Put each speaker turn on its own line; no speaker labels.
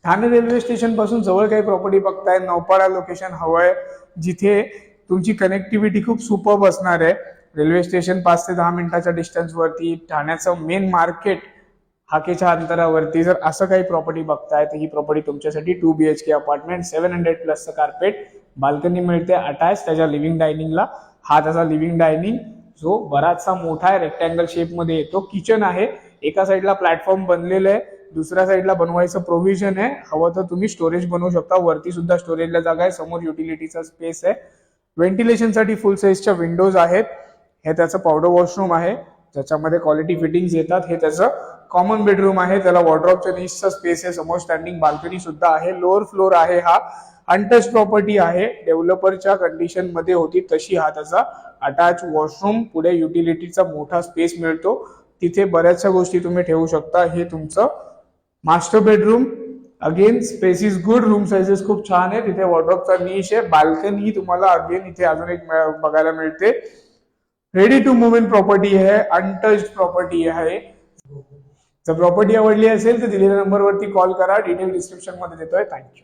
Thane railway station पासून जवळ काही प्रॉपर्टी बघताय, नौपाडा लोकेशन हवंय, जिथे तुमची कनेक्टिव्हिटी खूप सुपर्ब असणार आहे. रेल्वे स्टेशन 5 ते 10 मिनिटाच्या डिस्टन्स वरती, ठाण्याचं मेन मार्केट हाकेच्या अंतरावरती. जर असं काही प्रॉपर्टी बघताय तर ही प्रॉपर्टी तुमच्यासाठी 2 BHK अपार्टमेंट, 700+ कार्पेट, बाल्कनी मिळते अटॅच त्याच्या लिव्हिंग डायनिंगला. हा त्याचा लिव्हिंग डायनिंग जो बराचसा मोठा आहे, रेक्टँगल शेप मध्ये येतो. किचन आहे, एका साईडला प्लॅटफॉर्म बनलेलं आहे, दुसऱ्या साईडला बनवायचं प्रोव्हिजन आहे. हवं तर तुम्ही स्टोरेज बनवू शकता, वरती सुद्धा स्टोरेजला जागा आहे, समोर युटिलिटीचा स्पेस आहे. व्हेंटिलेशनसाठी फुल साईजच्या विंडोज आहेत. हे त्याचं पावडर वॉशरूम आहे ज्याच्यामध्ये क्वालिटी फिटिंग्स येतात. हे त्याचं कॉमन बेडरूम आहे, त्याला वॉर्डरोबच्या निचचा स्पेस आहे, समोर स्टँडिंग बाल्कनी सुद्धा आहे. लोअर फ्लोर आहे, हा अनटच प्रॉपर्टी आहे, डेव्हलपरच्या कंडिशन मध्ये होती तशी. हा त्याचा अटॅच वॉशरूम, पुढे युटिलिटीचा मोठा स्पेस मिळतो, तिथे बऱ्याचशा गोष्टी तुम्ही ठेवू शकता. हे तुमचं master bedroom, again space is good, room sizes खूप छान आहे, तिथे वॉर्डरोबचा निश आहे. बाल्कनी तुम्हाला अगेन इथे अजून एक बघायला मिळते. Ready to move in property आहे, अनटच्ड प्रॉपर्टी आहे. जर प्रॉपर्टी आवडली असेल तर दिलेल्या नंबरवरती कॉल करा, डिटेल डिस्क्रिप्शन मध्ये देतोय. थँक्यू.